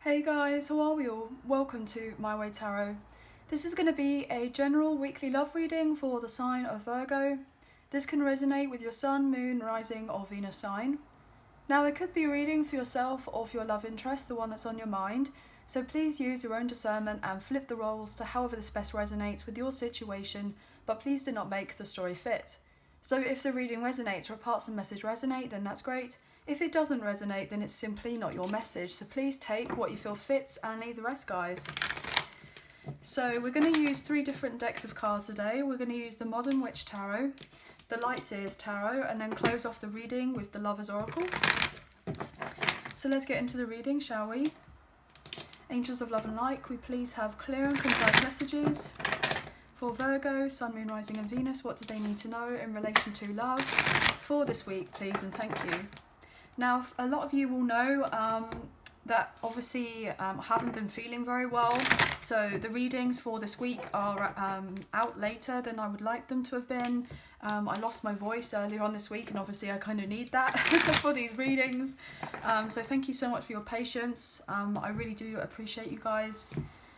Hey guys, how are we all? Welcome to My Way Tarot. This is going to be a general weekly love reading for the sign of Virgo. This can resonate with your sun, moon, rising or Venus sign. Now it could be a reading for yourself or for your love interest, the one that's on your mind, so please use your own discernment and flip the roles to however this best resonates with your situation, but please do not make the story fit. So if the reading resonates or parts of the message resonate, then that's great. If it doesn't resonate, then it's simply not your message. So please take what you feel fits and leave the rest, guys. So we're going to use 3 different decks of cards today. We're going to use the Modern Witch Tarot, the Light Seers Tarot, and then close off the reading with the Lover's Oracle. So let's get into the reading, shall we? Angels of Love and Light, can we please have clear and concise messages for Virgo, Sun, Moon, Rising and Venus? What do they need to know in relation to love for this week, please, and thank you. Now, a lot of you will know that obviously I haven't been feeling very well, so the readings for this week are out later than I would like them to have been. I lost my voice earlier on this week, and obviously I kind of need that for these readings. So thank you so much for your patience. I really do appreciate you guys,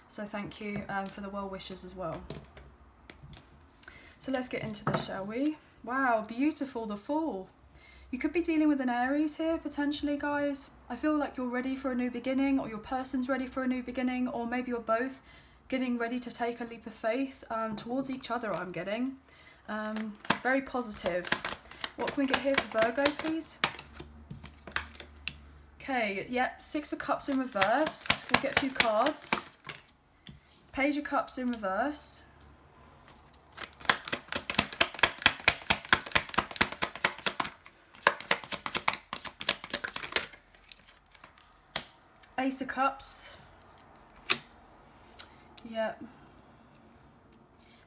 so thank you for the well wishes as well. So let's get into this, shall we? Wow, beautiful, the Fool. You could be dealing with an Aries here, potentially, guys. I feel like you're ready for a new beginning, or your person's ready for a new beginning, or maybe you're both getting ready to take a leap of faith towards each other, I'm getting. Very positive. What can we get here for Virgo, please? Okay, yep, 6 of Cups in reverse. We'll get a few cards. Page of Cups in reverse. Ace of Cups. Yep.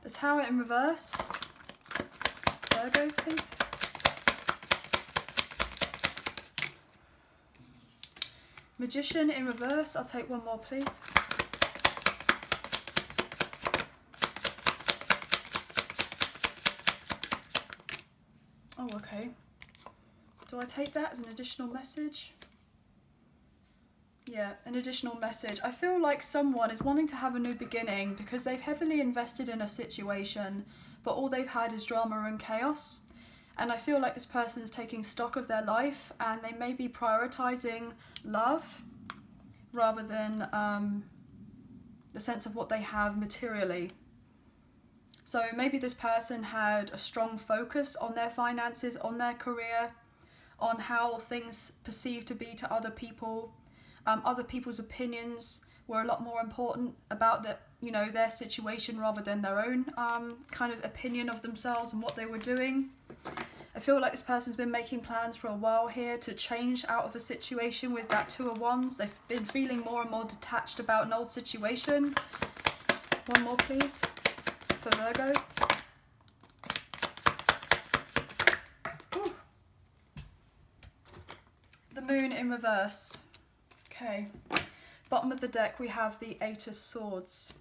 The Tower in reverse. Virgo, please. Magician in reverse. I'll take one more, please. Oh, okay. Do I take that as an additional message? Yeah, an additional message. I feel like someone is wanting to have a new beginning because they've heavily invested in a situation, but all they've had is drama and chaos. And I feel like this person is taking stock of their life, and they may be prioritizing love rather than the sense of what they have materially. So maybe this person had a strong focus on their finances, on their career, on how things perceived to be to other people. Other people's opinions were a lot more important about their situation rather than their own kind of opinion of themselves and what they were doing. I feel like this person's been making plans for a while here to change out of a situation with that 2 of Wands. They've been feeling more and more detached about an old situation. One more, please, for Virgo. Ooh. The Moon in reverse. Okay, bottom of the deck we have the 8 of Swords.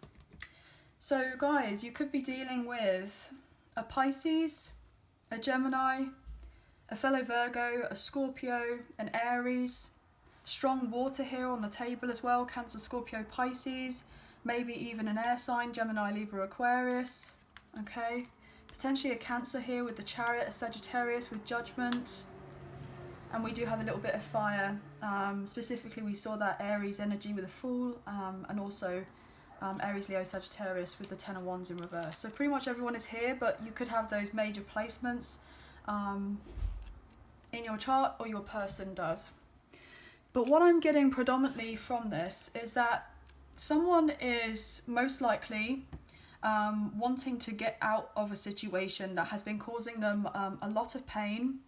So guys, you could be dealing with a Pisces, a Gemini, a fellow Virgo, a Scorpio, an Aries. Strong water here on the table as well, Cancer, Scorpio, Pisces, maybe even an air sign, Gemini, Libra, Aquarius. Okay, potentially a Cancer here with the Chariot, a Sagittarius with Judgement. And we do have a little bit of fire. Specifically, we saw that Aries energy with a Fool, and also Aries, Leo, Sagittarius with the 10 of Wands in reverse. So pretty much everyone is here, but you could have those major placements in your chart, or your person does. But what I'm getting predominantly from this is that someone is most likely wanting to get out of a situation that has been causing them a lot of pain,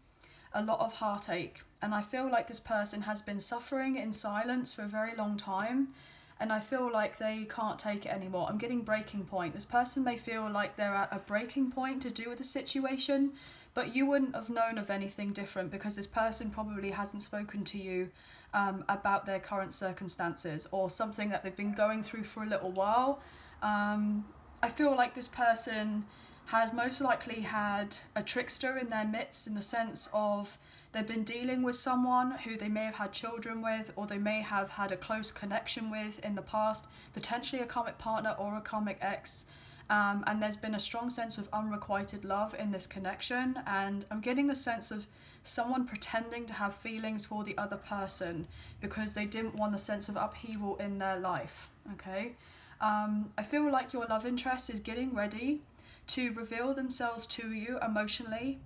a lot of heartache, and I feel like this person has been suffering in silence for a very long time, and I feel like they can't take it anymore. I'm getting breaking point. This person may feel like they're at a breaking point to do with the situation, but you wouldn't have known of anything different because this person probably hasn't spoken to you about their current circumstances or something that they've been going through for a little while. I feel like this person has most likely had a trickster in their midst, in the sense of They've been dealing with someone who they may have had children with, or they may have had a close connection with in the past, potentially a karmic partner or a karmic ex. And there's been a strong sense of unrequited love in this connection, and I'm getting the sense of someone pretending to have feelings for the other person because they didn't want the sense of upheaval in their life. Okay, I feel like your love interest is getting ready to reveal themselves to you emotionally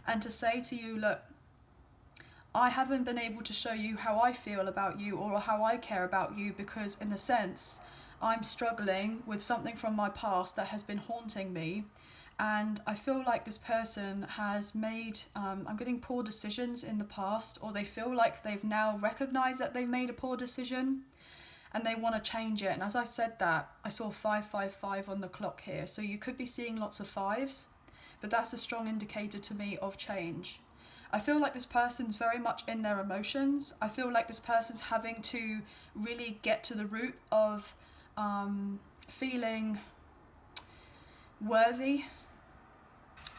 and to say to you, look, I haven't been able to show you how I feel about you or how I care about you because, in a sense, I'm struggling with something from my past that has been haunting me, and I feel like this person has made, I'm getting poor decisions in the past, or they feel like they've now recognized that they've made a poor decision and they want to change it. And as I said that, I saw 555 on the clock here, so you could be seeing lots of fives, but that's a strong indicator to me of change. I feel like this person's very much in their emotions. I feel like this person's having to really get to the root of feeling worthy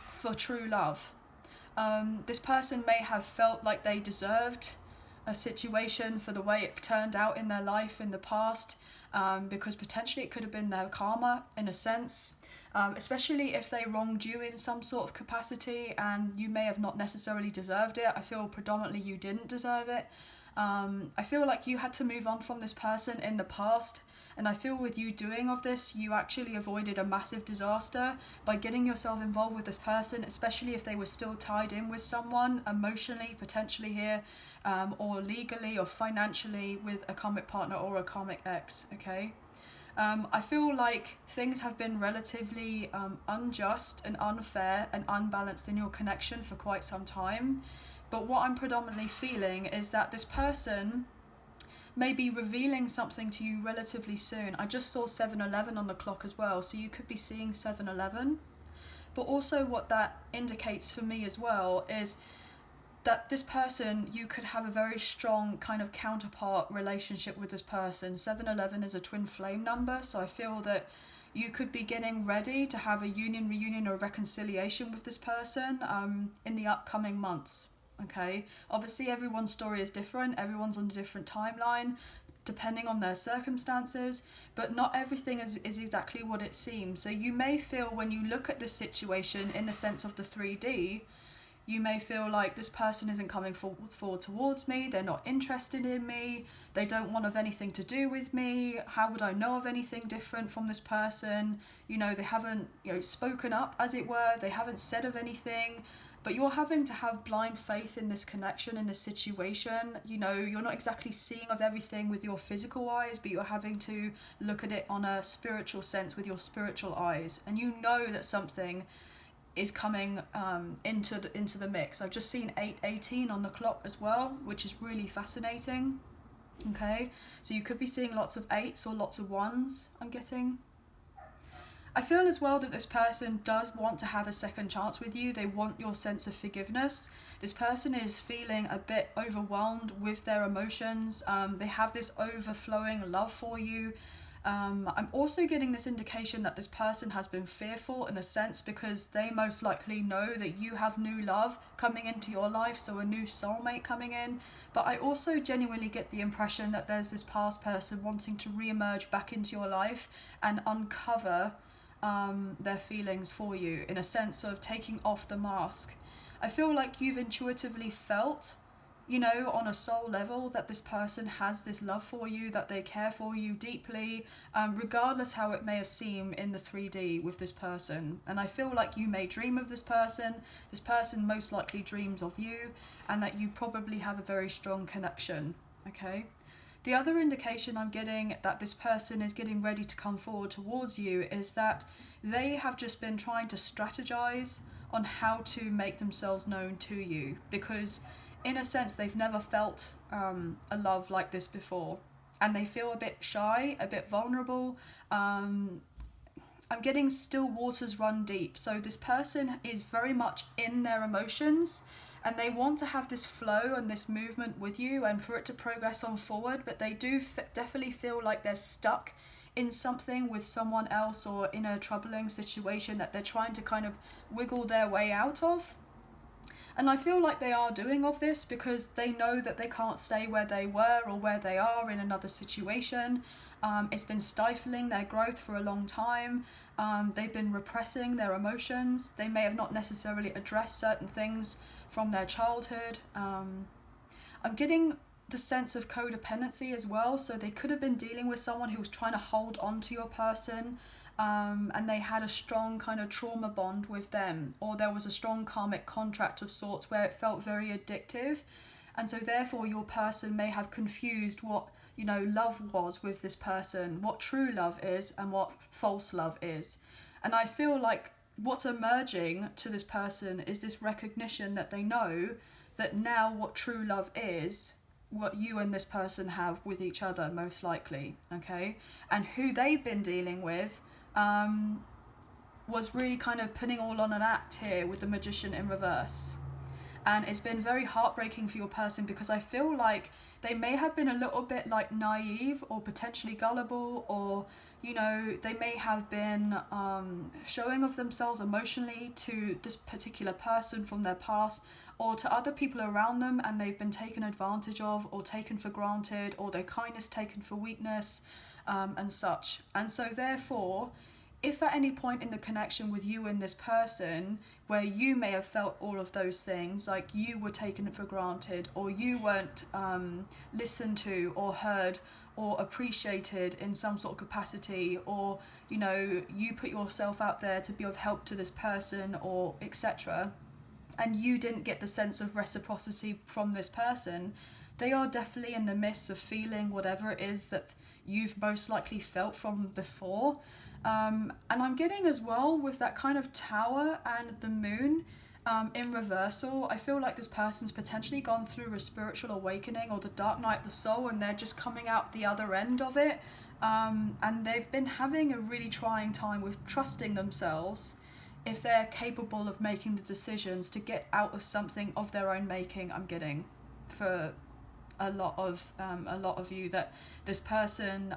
for true love. This person may have felt like they deserved a situation for the way it turned out in their life in the past, because potentially it could have been their karma in a sense, especially if they wronged you in some sort of capacity and you may have not necessarily deserved it. I feel predominantly you didn't deserve it. I feel like you had to move on from this person in the past, and I feel with you doing of this, you actually avoided a massive disaster by getting yourself involved with this person, especially if they were still tied in with someone emotionally, potentially here, or legally or financially with a karmic partner or a karmic ex, okay? I feel like things have been relatively unjust and unfair and unbalanced in your connection for quite some time. But what I'm predominantly feeling is that this person may be revealing something to you relatively soon. I just saw 7-11 on the clock as well, so you could be seeing 7-11. But also what that indicates for me as well is that this person, you could have a very strong kind of counterpart relationship with this person. 7-11 is a twin flame number, so I feel that you could be getting ready to have a union, reunion, or reconciliation with this person in the upcoming months. Okay, obviously everyone's story is different, everyone's on a different timeline depending on their circumstances, but not everything is exactly what it seems. So you may feel, when you look at this situation in the sense of the 3D, you may feel like this person isn't coming forward towards me, they're not interested in me, they don't want of anything to do with me, how would I know of anything different from this person? You know, they haven't, spoken up, as it were, they haven't said of anything. But you're having to have blind faith in this connection, in this situation. You're not exactly seeing of everything with your physical eyes, but you're having to look at it on a spiritual sense with your spiritual eyes. And you know that something is coming into the mix. I've just seen 8:18 on the clock as well, which is really fascinating. Okay, so you could be seeing lots of 8s or lots of 1s, I'm getting. I feel as well that this person does want to have a second chance with you. They want your sense of forgiveness. This person is feeling a bit overwhelmed with their emotions. They have this overflowing love for you. I'm also getting this indication that this person has been fearful in a sense because they most likely know that you have new love coming into your life, so a new soulmate coming in. But I also genuinely get the impression that there's this past person wanting to re-emerge back into your life and uncover their feelings for you, in a sense of taking off the mask. I feel like you've intuitively felt, on a soul level, that this person has this love for you, that they care for you deeply, regardless how it may have seemed in the 3D with this person. And I feel like you may dream of this person most likely dreams of you, and that you probably have a very strong connection, okay? The other indication I'm getting that this person is getting ready to come forward towards you is that they have just been trying to strategize on how to make themselves known to you, because in a sense they've never felt a love like this before, and they feel a bit shy, a bit vulnerable. I'm getting still waters run deep, so this person is very much in their emotions, and they want to have this flow and this movement with you and for it to progress on forward, but they do definitely feel like they're stuck in something with someone else, or in a troubling situation that they're trying to kind of wiggle their way out of. And I feel like they are doing of this because they know that they can't stay where they were or where they are in another situation. It's been stifling their growth for a long time. They've been repressing their emotions. They may have not necessarily addressed certain things from their childhood. I'm getting the sense of codependency as well. So they could have been dealing with someone who was trying to hold on to your person, and they had a strong kind of trauma bond with them, or there was a strong karmic contract of sorts where it felt very addictive. And so therefore your person may have confused what, you know, love was with this person, what true love is and what false love is. And I feel like what's emerging to this person is this recognition that they know that now what true love is, what you and this person have with each other, most likely, okay? And who they've been dealing with was really kind of putting all on an act here with the Magician in reverse. And it's been very heartbreaking for your person because I feel like they may have been a little bit like naive or potentially gullible, or, you know, they may have been showing of themselves emotionally to this particular person from their past or to other people around them, and they've been taken advantage of or taken for granted, or their kindness taken for weakness, and such. And so therefore, if at any point in the connection with you and this person where you may have felt all of those things, like you were taken for granted, or you weren't listened to or heard or appreciated in some sort of capacity, or, you know, you put yourself out there to be of help to this person, or etc., and you didn't get the sense of reciprocity from this person, they are definitely in the midst of feeling whatever it is that you've most likely felt from before. And I'm getting as well with that kind of tower and the moon in reversal, I feel like this person's potentially gone through a spiritual awakening or the dark night of the soul, and they're just coming out the other end of it. And they've been having a really trying time with trusting themselves if they're capable of making the decisions to get out of something of their own making. I'm getting for a lot of you that this person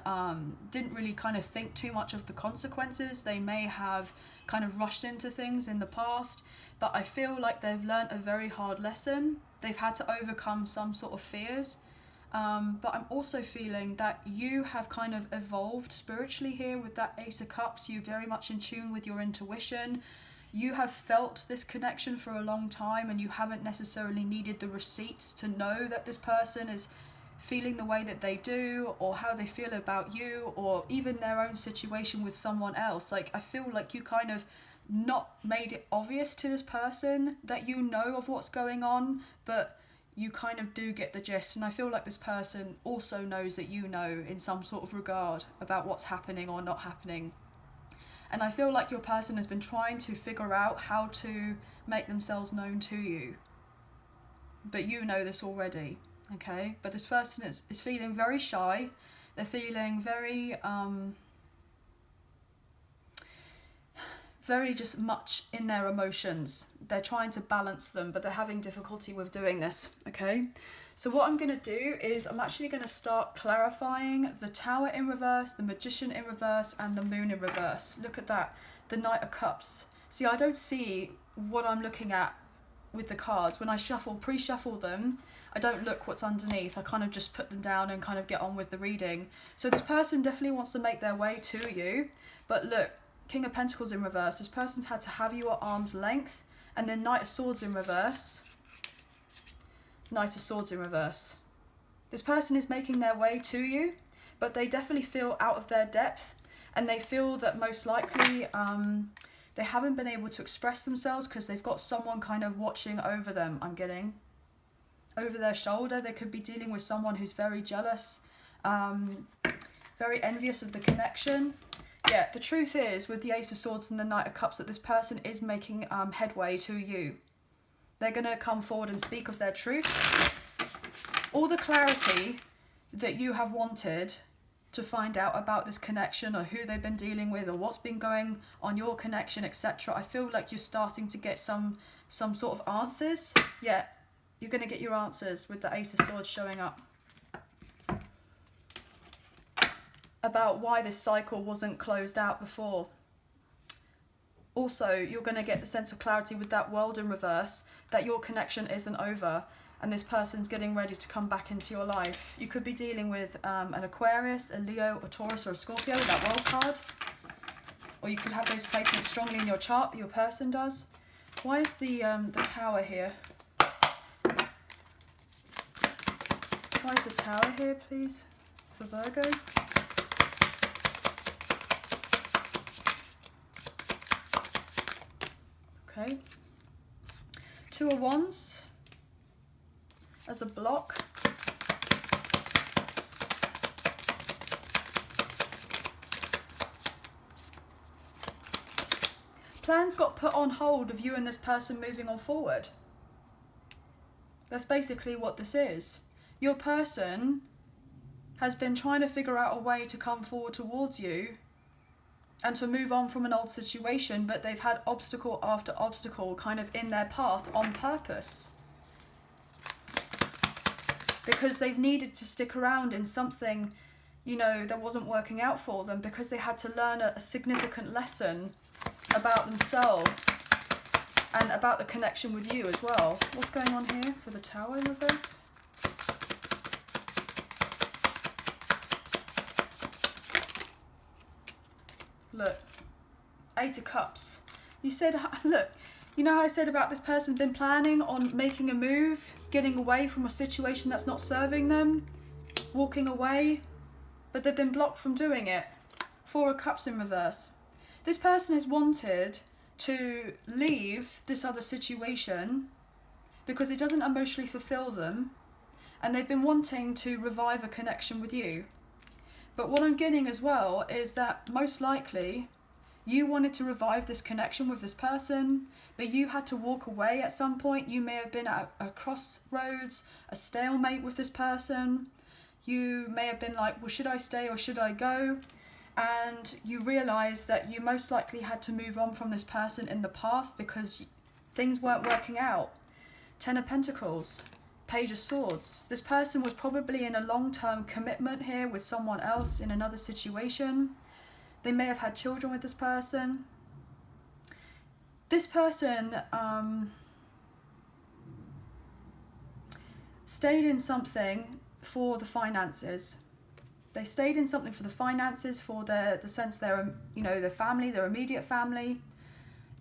didn't really kind of think too much of the consequences. They may have kind of rushed into things in the past, but I feel like they've learnt a very hard lesson. They've had to overcome some sort of fears, but I'm also feeling that you have kind of evolved spiritually here with that Ace of Cups. You're very much in tune with your intuition. You have felt this connection for a long time, and you haven't necessarily needed the receipts to know that this person is feeling the way that they do, or how they feel about you, or even their own situation with someone else. Like, I feel like you kind of not made it obvious to this person that you know of what's going on, but you kind of do get the gist. And I feel like this person also knows that you know in some sort of regard about what's happening or not happening. And I feel like your person has been trying to figure out how to make themselves known to you. But you know this already, okay? But this person is feeling very shy. They're feeling very, very just much in their emotions. They're trying to balance them, but they're having difficulty with doing this, okay? So what I'm going to do is I'm actually going to start clarifying the Tower in reverse, the Magician in reverse, and the Moon in reverse. Look at that, the Knight of Cups. See, I don't see what I'm looking at with the cards. When I pre-shuffle them, I don't look what's underneath. I kind of just put them down and kind of get on with the reading. So this person definitely wants to make their way to you. But look, King of Pentacles in reverse. This person's had to have you at arm's length. And then Knight of Swords in reverse. Knight of Swords in reverse. This person is making their way to you, but they definitely feel out of their depth, and they feel that most likely they haven't been able to express themselves because they've got someone kind of watching over them. I'm getting over their shoulder. They could be dealing with someone who's very jealous, very envious of the connection. Yeah, the truth is, with the Ace of Swords and the Knight of Cups, that this person is making headway to you. They're going to come forward and speak of their truth. All the clarity that you have wanted to find out about this connection, or who they've been dealing with, or what's been going on your connection, etc. I feel like you're starting to get some sort of answers. Yeah, you're going to get your answers with the Ace of Swords showing up. About why this cycle wasn't closed out before. Also, you're going to get the sense of clarity with that world in reverse that your connection isn't over and this person's getting ready to come back into your life. You could be dealing with an Aquarius, a Leo, a Taurus or a Scorpio with that world card. Or you could have those placements strongly in your chart, your person does. Why is the Tower here? Why is the Tower here, please, for Virgo? Okay. 2 of Wands as a block. Plans got put on hold of you and this person moving on forward. That's basically what this is. Your person has been trying to figure out a way to come forward towards you and to move on from an old situation, but they've had obstacle after obstacle kind of in their path on purpose. Because they've needed to stick around in something, you know, that wasn't working out for them, because they had to learn a significant lesson about themselves and about the connection with you as well. What's going on here for the Tower in reverse? Look, 8 of Cups. You said, look, you know how I said about this person been planning on making a move, getting away from a situation that's not serving them, walking away, but they've been blocked from doing it. 4 of Cups in reverse. This person has wanted to leave this other situation because it doesn't emotionally fulfill them, and they've been wanting to revive a connection with you. But what I'm getting as well is that most likely you wanted to revive this connection with this person, but you had to walk away at some point. You may have been at a crossroads, a stalemate with this person. You may have been like, well, should I stay or should I go? And you realise that you most likely had to move on from this person in the past because things weren't working out. 10 of Pentacles. Page of Swords. This person was probably in a long-term commitment here with someone else in another situation. They may have had children with this person. This person stayed in something for the finances. They stayed in something for the finances, for the sense they're, you know, their family, their immediate family.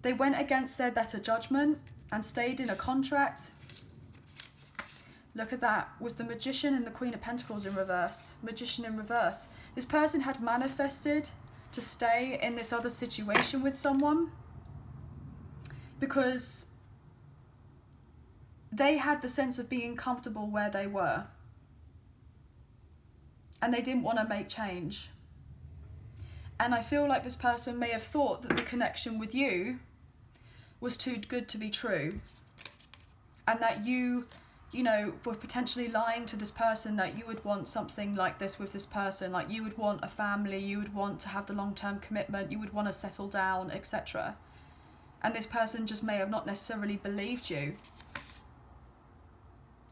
They went against their better judgment and stayed in a contract. Look at that, with the Magician and the Queen of Pentacles in reverse. Magician in reverse. This person had manifested to stay in this other situation with someone because they had the sense of being comfortable where they were. And they didn't want to make change. And I feel like this person may have thought that the connection with you was too good to be true. And that you know, were potentially lying to this person that you would want something like this with this person. Like you would want a family, you would want to have the long-term commitment, you would want to settle down, etc. And this person just may have not necessarily believed you.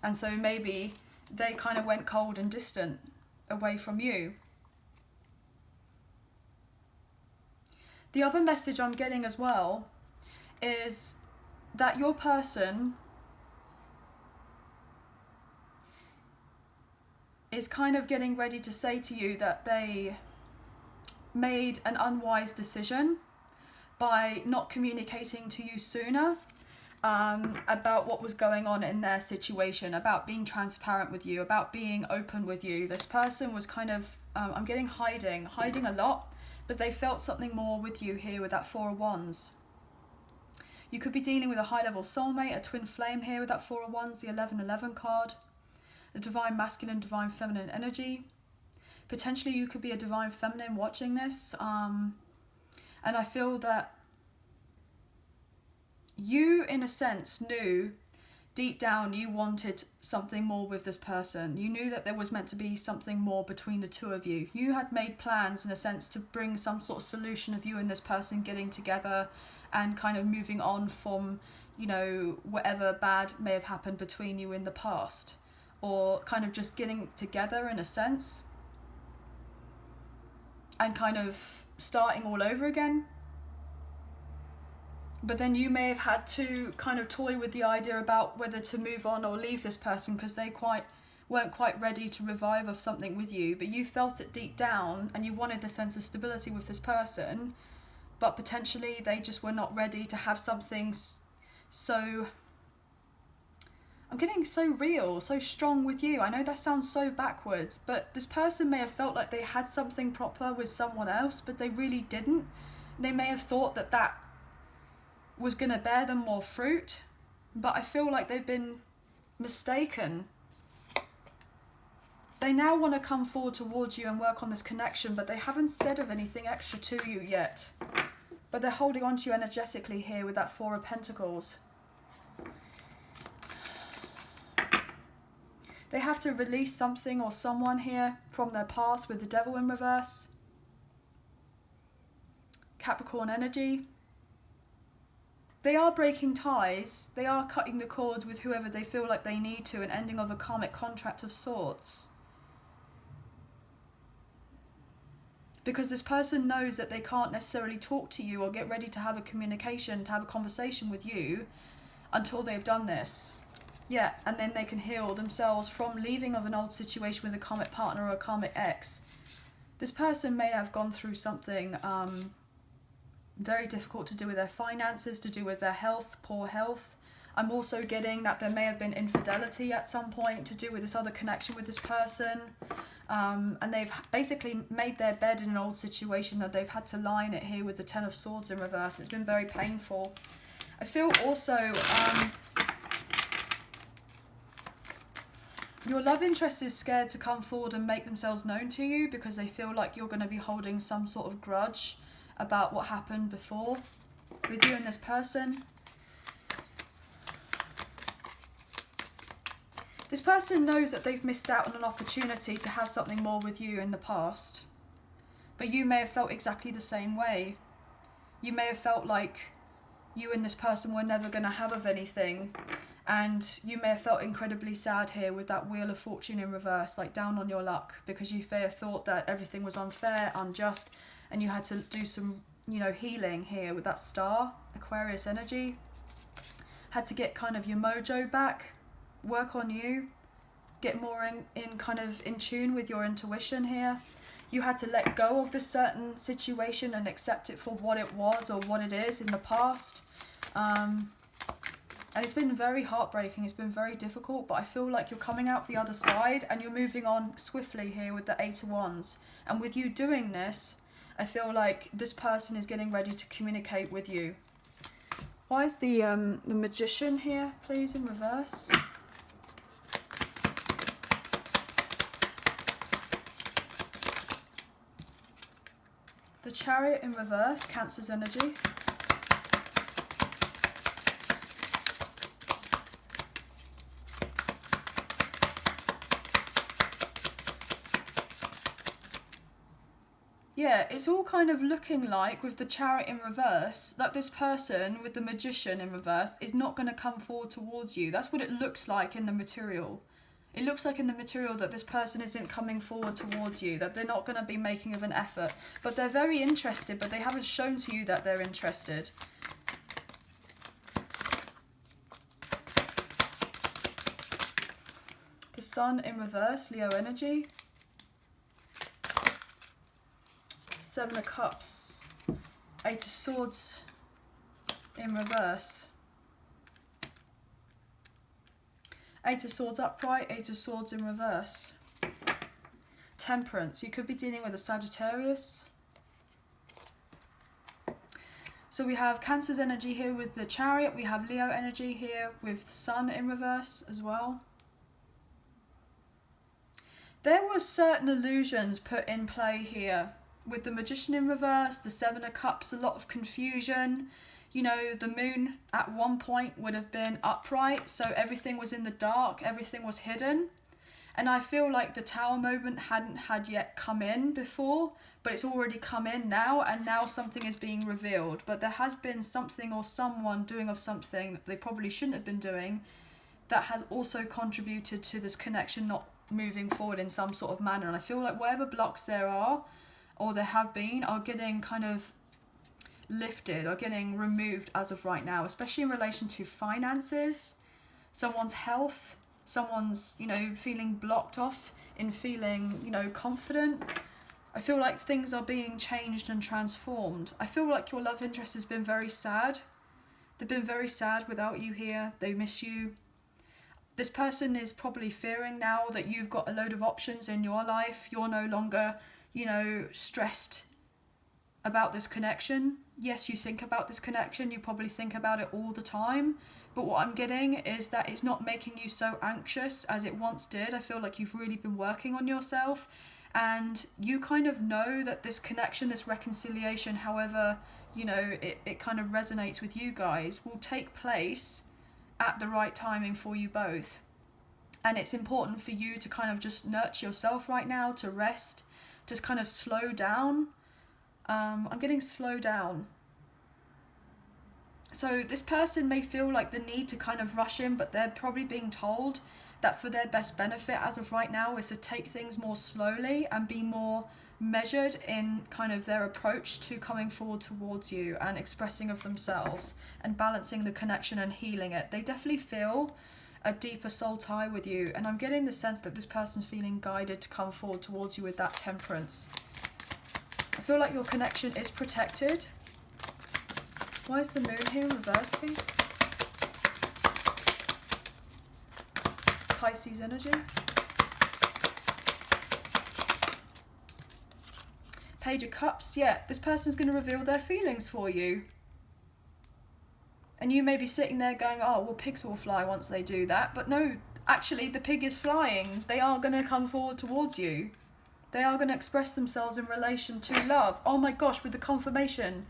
And so maybe they kind of went cold and distant away from you. The other message I'm getting as well is that your person is kind of getting ready to say to you that they made an unwise decision by not communicating to you sooner about what was going on in their situation, about being transparent with you, about being open with you. This person was kind of, I'm getting hiding a lot, but they felt something more with you here with that 4 of Wands. You could be dealing with a high-level soulmate, a twin flame here with that 4 of Wands, the 11-11 card. A divine masculine, divine feminine energy. Potentially you could be a divine feminine watching this. And I feel that you, in a sense, knew deep down you wanted something more with this person. You knew that there was meant to be something more between the two of you. You had made plans, in a sense, to bring some sort of solution of you and this person getting together and kind of moving on from, you know, whatever bad may have happened between you in the past. Or kind of just getting together in a sense and kind of starting all over again. But then you may have had to kind of toy with the idea about whether to move on or leave this person because they weren't quite ready to revive of something with you, but you felt it deep down and you wanted the sense of stability with this person, but potentially they just were not ready to have something so... I'm getting so real, so strong with you. I know that sounds so backwards, but this person may have felt like they had something proper with someone else, but they really didn't. They may have thought that that was going to bear them more fruit, but I feel like they've been mistaken. They now want to come forward towards you and work on this connection, but they haven't said of anything extra to you yet. But they're holding on to you energetically here with that Four of Pentacles. They have to release something or someone here from their past with the Devil in reverse. Capricorn energy. They are breaking ties. They are cutting the cords with whoever they feel like they need to, an ending of a karmic contract of sorts. Because this person knows that they can't necessarily talk to you or get ready to have a communication, to have a conversation with you until they've done this. Yeah, and then they can heal themselves from leaving of an old situation with a karmic partner or a karmic ex. This person may have gone through something very difficult to do with their finances, to do with their health, poor health. I'm also getting that there may have been infidelity at some point to do with this other connection with this person. And they've basically made their bed in an old situation that they've had to lie in it here with the Ten of Swords in reverse. It's been very painful. I feel also... your love interest is scared to come forward and make themselves known to you because they feel like you're going to be holding some sort of grudge about what happened before with you and this person. This person knows that they've missed out on an opportunity to have something more with you in the past. But you may have felt exactly the same way. You may have felt like you and this person were never going to have of anything. And you may have felt incredibly sad here with that Wheel of Fortune in reverse, like down on your luck, because you may have thought that everything was unfair, unjust, and you had to do some, healing here with that Star, Aquarius energy. Had to get kind of your mojo back, work on you, get more in tune with your intuition here. You had to let go of this certain situation and accept it for what it was or what it is in the past. And it's been very heartbreaking, it's been very difficult, but I feel like you're coming out the other side and you're moving on swiftly here with the Eight of Wands. And with you doing this, I feel like this person is getting ready to communicate with you. Why is the Magician here, please, in reverse? The Chariot in reverse, Cancer's energy. Yeah, it's all kind of looking like, with the Chariot in reverse, that this person with the Magician in reverse is not going to come forward towards you. That's what it looks like in the material. It looks like in the material that this person isn't coming forward towards you, that they're not going to be making of an effort. But they're very interested, but they haven't shown to you that they're interested. The Sun in reverse, Leo energy. Seven of Cups, Eight of Swords in reverse. Eight of Swords upright, Eight of Swords in reverse. Temperance, you could be dealing with a Sagittarius. So we have Cancer's energy here with the Chariot, we have Leo energy here with the Sun in reverse as well. There were certain illusions put in play here. With the Magician in reverse, the Seven of Cups, a lot of confusion. The moon at one point would have been upright, so everything was in the dark, everything was hidden. And I feel like the Tower moment hadn't had yet come in before, but it's already come in now, and now something is being revealed. But there has been something or someone doing of something that they probably shouldn't have been doing that has also contributed to this connection not moving forward in some sort of manner. And I feel like whatever blocks there are, or there have been, are getting kind of lifted or getting removed as of right now, especially in relation to finances, someone's health, someone's, you know, feeling blocked off in feeling, you know, confident. I feel like things are being changed and transformed. I feel like your love interest has been very sad. They've been very sad without you here. They miss you. This person is probably fearing now that you've got a load of options in your life. You're no longer, you know, stressed about this connection. Yes, you think about this connection. You probably think about it all the time. But what I'm getting is that it's not making you so anxious as it once did. I feel like you've really been working on yourself. And you kind of know that this connection, this reconciliation, however, you know, it kind of resonates with you guys, will take place at the right timing for you both. And it's important for you to kind of just nurture yourself right now, to rest, just kind of slow down. I'm getting slow down. So this person may feel like the need to kind of rush in, but they're probably being told that for their best benefit as of right now is to take things more slowly and be more measured in kind of their approach to coming forward towards you and expressing of themselves and balancing the connection and healing it. They definitely feel a deeper soul tie with you, and I'm getting the sense that this person's feeling guided to come forward towards you with that temperance. I feel like your connection is protected. Why is the moon here in reverse, please? Pisces energy. Page of Cups. Yeah, this person's going to reveal their feelings for you. And you may be sitting there going, oh, well, pigs will fly once they do that. But no, actually, the pig is flying. They are going to come forward towards you. They are going to express themselves in relation to love. Oh my gosh, with the confirmation.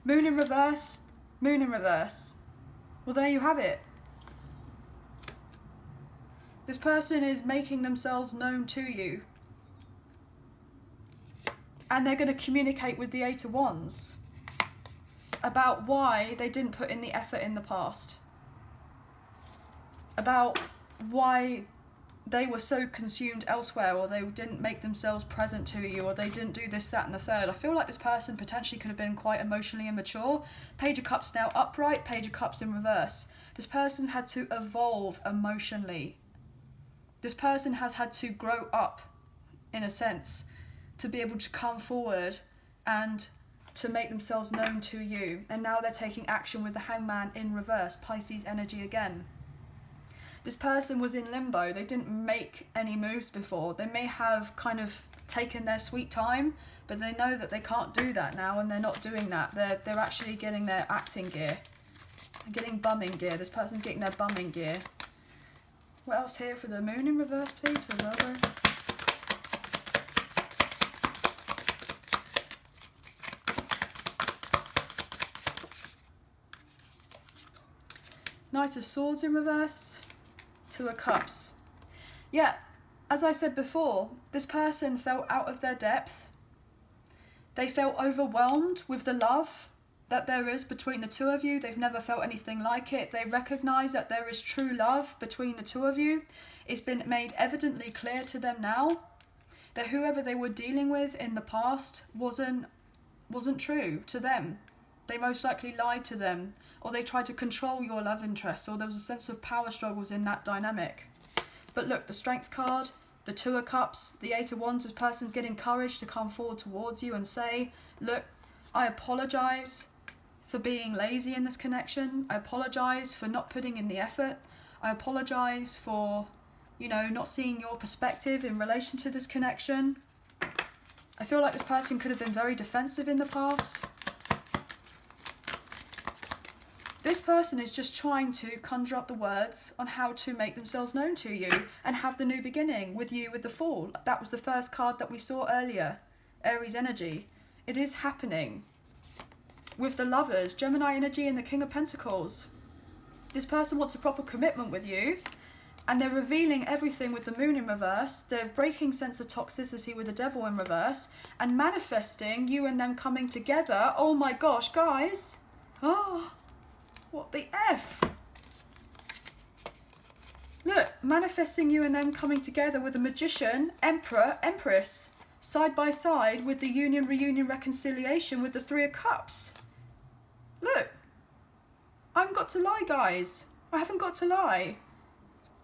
Moon in reverse, moon in reverse. Well, there you have it. This person is making themselves known to you. And they're going to communicate with the Eight of Wands about why they didn't put in the effort in the past. About why they were so consumed elsewhere, or they didn't make themselves present to you, or they didn't do this, that and the third. I feel like this person potentially could have been quite emotionally immature. Page of Cups now upright, Page of Cups in reverse. This person had to evolve emotionally. This person has had to grow up, in a sense, to be able to come forward and to make themselves known to you. And now they're taking action with the Hangman in reverse, Pisces energy again. This person was in limbo. They didn't make any moves before. They may have kind of taken their sweet time, but they know that they can't do that now, and they're not doing that. They're actually getting their acting gear. They're getting bumming gear. This person's getting their bumming gear. What else here for the moon in reverse, please, for Virgo? Knight of Swords in reverse. Two of Cups. Yeah, as I said before, this person felt out of their depth. They felt overwhelmed with the love that there is between the two of you. They've never felt anything like it. They recognise that there is true love between the two of you. It's been made evidently clear to them now that whoever they were dealing with in the past wasn't true to them. They most likely lied to them, or they tried to control your love interest, or there was a sense of power struggles in that dynamic. But look, the Strength card, the Two of Cups, the Eight of Wands, this person's getting courage to come forward towards you and say, look, I apologise for being lazy in this connection. I apologise for not putting in the effort. I apologise for, you know, not seeing your perspective in relation to this connection. I feel like this person could have been very defensive in the past. This person is just trying to conjure up the words on how to make themselves known to you and have the new beginning with you with the Fool. That was the first card that we saw earlier, Aries energy. It is happening. With the Lovers, Gemini energy and the King of Pentacles. This person wants a proper commitment with you, and they're revealing everything with the Moon in reverse. They're breaking sense of toxicity with the Devil in reverse and manifesting you and them coming together. Oh my gosh, guys. Oh. What the F? Look, manifesting you and them coming together with the Magician, Emperor, Empress, side by side with the union, reunion, reconciliation with the Three of Cups. look, I haven't got to lie, guys. I haven't got to lie.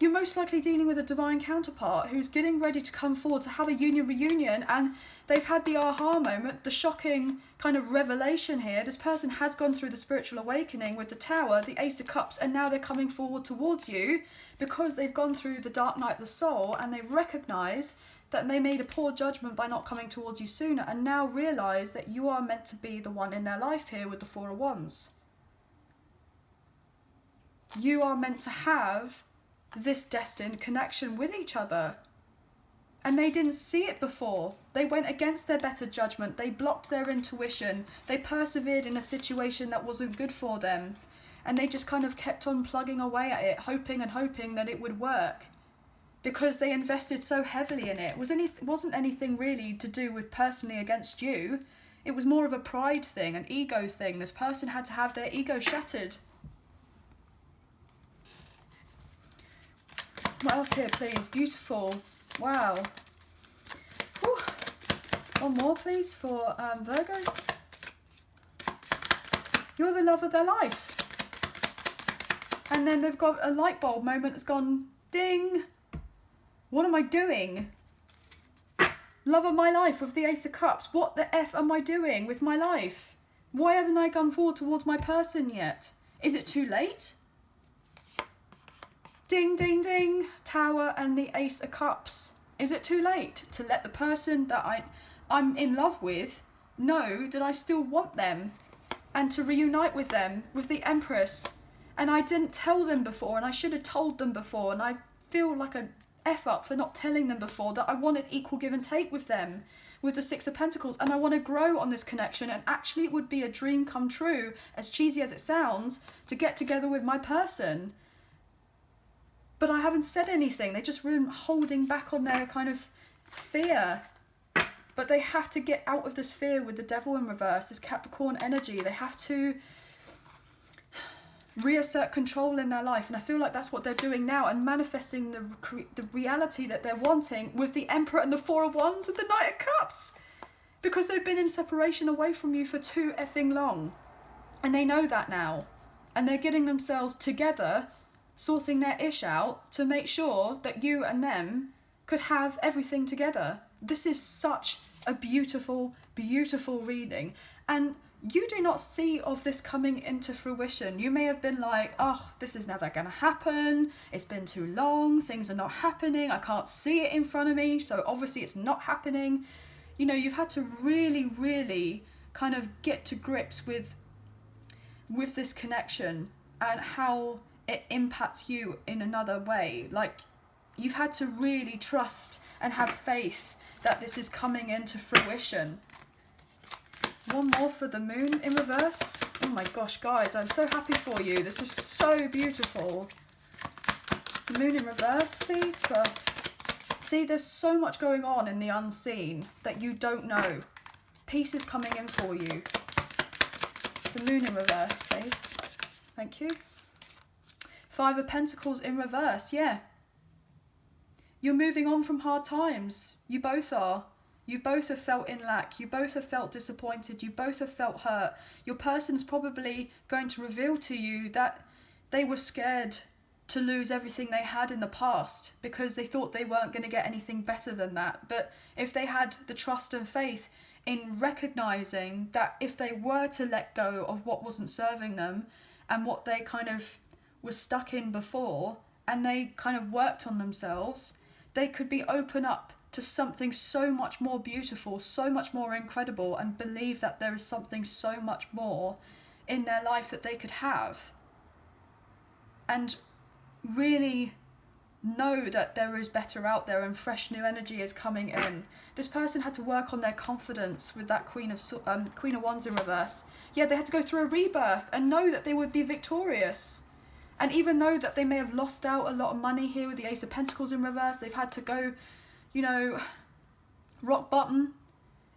You're most likely dealing with a divine counterpart who's getting ready to come forward to have a reunion, and they've had the aha moment, the shocking kind of revelation here. This person has gone through the spiritual awakening with the Tower, the Ace of Cups, and now they're coming forward towards you because they've gone through the dark night of the soul, and they've recognised that they made a poor judgment by not coming towards you sooner, and now realise that you are meant to be the one in their life here with the Four of Wands. You are meant to have this destined connection with each other. And they didn't see it before. They went against their better judgment. They blocked their intuition. They persevered in a situation that wasn't good for them. And they just kind of kept on plugging away at it, hoping and hoping that it would work. Because they invested so heavily in it. It wasn't anything really to do with personally against you. It was more of a pride thing, an ego thing. This person had to have their ego shattered. What else here, please? Beautiful. Wow. Whew. One more, please, for Virgo. You're the love of their life. And then they've got a light bulb moment that's gone, ding. What am I doing? Love of my life with the Ace of Cups. What the F am I doing with my life? Why haven't I gone forward towards my person yet? Is it too late? Ding, ding, ding. Tower and the Ace of Cups. Is it too late to let the person that I'm in love with know that I still want them and to reunite with them, with the Empress? And I didn't tell them before, and I should have told them before, and I feel like an F up for not telling them before that I wanted equal give and take with them, with the Six of Pentacles, and I want to grow on this connection, and actually it would be a dream come true, as cheesy as it sounds, to get together with my person. But I haven't said anything. They just been holding back on their kind of fear. But they have to get out of this fear with the Devil in reverse, this Capricorn energy. They have to reassert control in their life. And I feel like that's what they're doing now, and manifesting the reality that they're wanting with the Emperor and the Four of Wands and the Knight of Cups. Because they've been in separation away from you for too effing long. And they know that now. And they're getting themselves together, sorting their ish out to make sure that you and them could have everything together. This is such a beautiful, beautiful reading. And you do not see of this coming into fruition. You may have been like, oh, this is never going to happen. It's been too long. Things are not happening. I can't see it in front of me. So obviously it's not happening. You know, you've had to really, really kind of get to grips with this connection and how it impacts you in another way. Like, you've had to really trust and have faith that this is coming into fruition. One more for the Moon in reverse. Oh my gosh, guys, I'm so happy for you. This is so beautiful. The Moon in reverse, please. See, there's so much going on in the unseen that you don't know. Peace is coming in for you. The Moon in reverse, please. Thank you. Five of Pentacles in reverse, yeah. You're moving on from hard times. You both are. You both have felt in lack. You both have felt disappointed. You both have felt hurt. Your person's probably going to reveal to you that they were scared to lose everything they had in the past because they thought they weren't going to get anything better than that. But if they had the trust and faith in recognising that if they were to let go of what wasn't serving them and what they kind of was stuck in before, and they kind of worked on themselves, they could be open up to something so much more beautiful, so much more incredible, and believe that there is something so much more in their life that they could have. And really know that there is better out there and fresh new energy is coming in. This person had to work on their confidence with that Queen of Wands in reverse. Yeah, they had to go through a rebirth and know that they would be victorious. And even though that they may have lost out a lot of money here with the Ace of Pentacles in reverse, they've had to go, you know, rock bottom.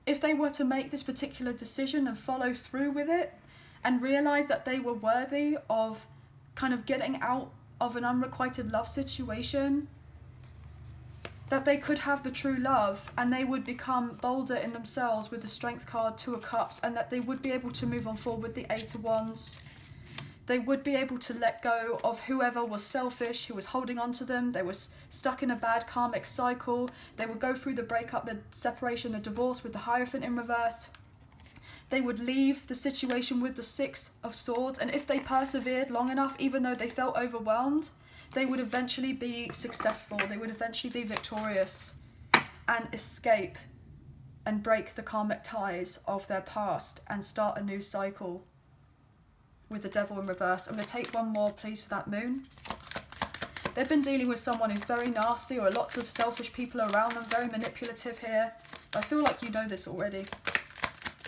If they were to make this particular decision and follow through with it and realise that they were worthy of kind of getting out of an unrequited love situation, that they could have the true love and they would become bolder in themselves with the Strength card, Two of Cups, and that they would be able to move on forward with the Eight of Wands. They would be able to let go of whoever was selfish, who was holding on to them. They were stuck in a bad karmic cycle. They would go through the breakup, the separation, the divorce with the Hierophant in reverse. They would leave the situation with the Six of Swords, and if they persevered long enough, even though they felt overwhelmed, they would eventually be successful. They would eventually be victorious and escape and break the karmic ties of their past and start a new cycle with the Devil in reverse. I'm going to take one more, please, for that Moon. They've been dealing with someone who's very nasty, or lots of selfish people around them, very manipulative here. I feel like you know this already.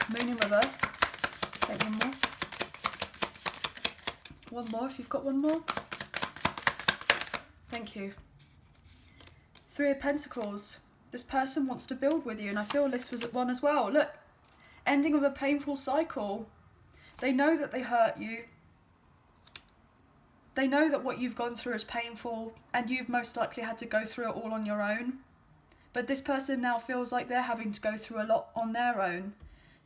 Moon in reverse. Take one more. One more if you've got one more. Thank you. Three of Pentacles. This person wants to build with you, and I feel this was one as well. Look, ending of a painful cycle. They know that they hurt you. They know that what you've gone through is painful, and you've most likely had to go through it all on your own. But this person now feels like they're having to go through a lot on their own.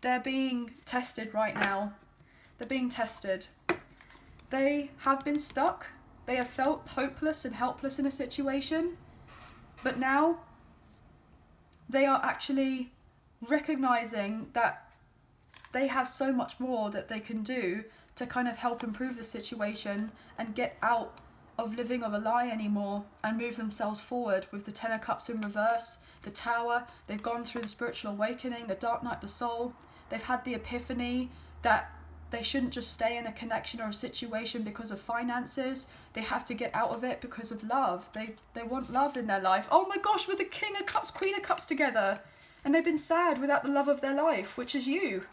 They're being tested right now. They're being tested. They have been stuck. They have felt hopeless and helpless in a situation. But now they are actually recognizing that they have so much more that they can do to kind of help improve the situation and get out of living of a lie anymore and move themselves forward with the Ten of Cups in reverse, the Tower. They've gone through the spiritual awakening, the dark night of the soul. They've had the epiphany that they shouldn't just stay in a connection or a situation because of finances. They have to get out of it because of love. They want love in their life. Oh my gosh, with the King of Cups, Queen of Cups together. And they've been sad without the love of their life, which is you.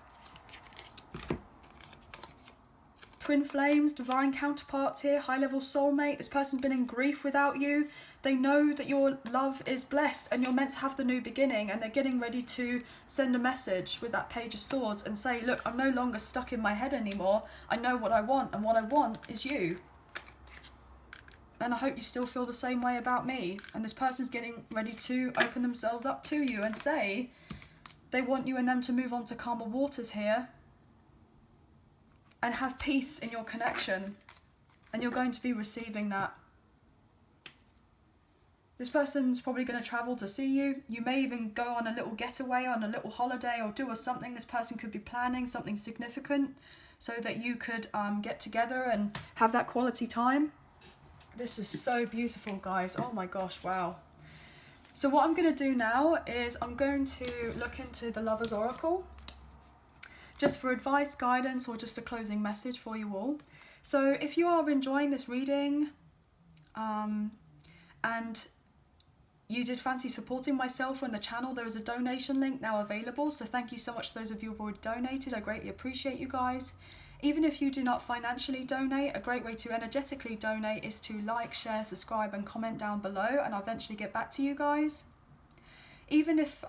Twin flames, divine counterparts here, high-level soulmate. This person's been in grief without you. They know that your love is blessed and you're meant to have the new beginning, and they're getting ready to send a message with that Page of Swords and say, look, I'm no longer stuck in my head anymore. I know what I want, and what I want is you. And I hope you still feel the same way about me. And this person's getting ready to open themselves up to you and say they want you and them to move on to calmer waters here and have peace in your connection, and you're going to be receiving that. This person's probably going to travel to see you. You may even go on a little getaway, on a little holiday, or do something. This person could be planning something significant so that you could get together and have that quality time. This is so beautiful, guys. Oh my gosh, wow. So what I'm going to do now is I'm going to look into the Lover's Oracle, just for advice, guidance, or just a closing message for you all. So if you are enjoying this reading and you did fancy supporting myself on the channel, there is a donation link now available. So thank you so much to those of you who have already donated. I greatly appreciate you guys. Even if you do not financially donate, a great way to energetically donate is to like, share, subscribe, and comment down below, and I'll eventually get back to you guys. Even if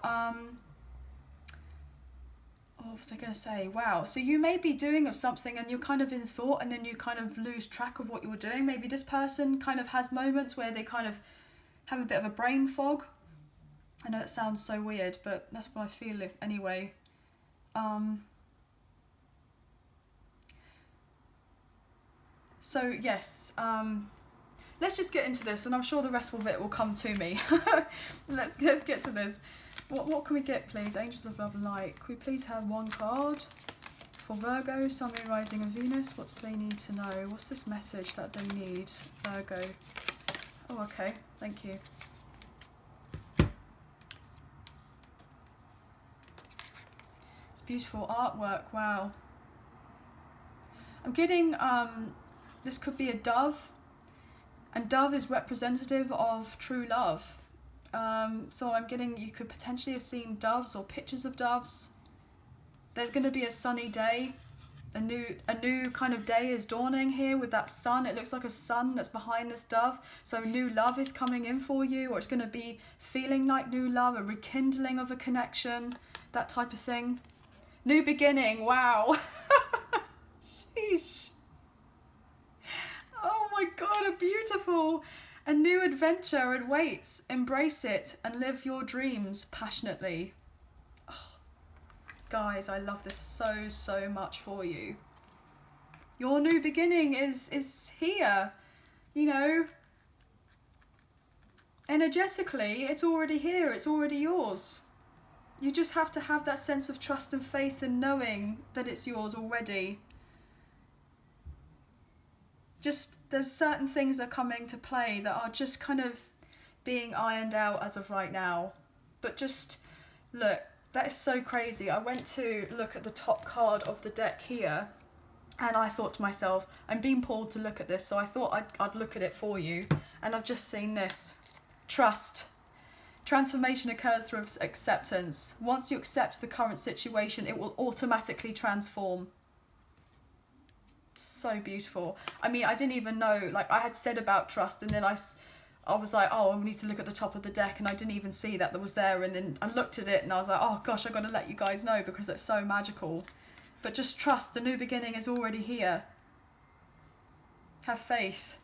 what was I going to say? Wow. So you may be doing of something and you're kind of in thought, and then you kind of lose track of what you're doing. Maybe this person kind of has moments where they kind of have a bit of a brain fog. I know it sounds so weird, but that's what I feel anyway. So yes, let's just get into this, and I'm sure the rest of it will come to me. let's get to this. What can we get, please? Angels of Love and Light. Can we please have one card for Virgo, Sun, Moon, Rising, and Venus? What do they need to know? What's this message that they need, Virgo? Oh, okay. Thank you. It's beautiful artwork. Wow. I'm getting this could be a dove, and dove is representative of true love. So I'm getting, you could potentially have seen doves or pictures of doves. There's going to be a sunny day. A new kind of day is dawning here with that sun. It looks like a sun that's behind this dove. So new love is coming in for you, or it's going to be feeling like new love, a rekindling of a connection, that type of thing. New beginning, wow. Sheesh. Oh my God, beautiful. A new adventure awaits. Embrace it and live your dreams passionately. Oh, guys, I love this so much for you. Your new beginning is here. You know, energetically, it's already here. It's already yours. You just have to have that sense of trust and faith and knowing that it's yours already. Just, there's certain things that are coming to play that are just kind of being ironed out as of right now. But just, look, that is so crazy. I went to look at the top card of the deck here, and I thought to myself, I'm being pulled to look at this, so I thought I'd look at it for you. And I've just seen this. Trust. Transformation occurs through acceptance. Once you accept the current situation, it will automatically transform. So beautiful. I mean, I didn't even know, like, I had said about trust, and then I was like, oh, I need to look at the top of the deck, and I didn't even see that was there, and then I looked at it and I was like, oh gosh, I got to let you guys know because it's so magical. But just trust, the new beginning is already here. Have faith.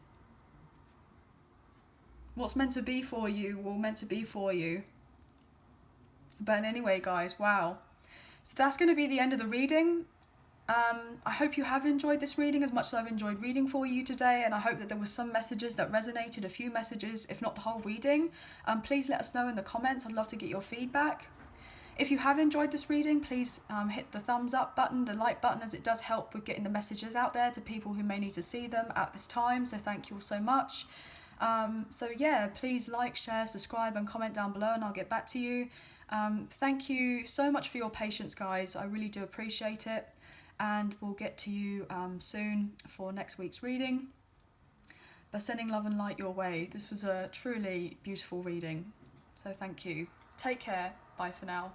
What's meant to be for you will meant to be for you. But anyway, guys, wow. So that's going to be the end of the reading. I hope you have enjoyed this reading as much as I've enjoyed reading for you today, and I hope that there were some messages that resonated, a few messages, if not the whole reading. Please let us know in the comments. I'd love to get your feedback. If you have enjoyed this reading, please hit the thumbs up button, the like button, as it does help with getting the messages out there to people who may need to see them at this time, so thank you all so much. So yeah, please like, share, subscribe and comment down below, and I'll get back to you. Thank you so much for your patience, guys. I really do appreciate it. And we'll get to you soon for next week's reading. But sending love and light your way. This was a truly beautiful reading. So thank you. Take care. Bye for now.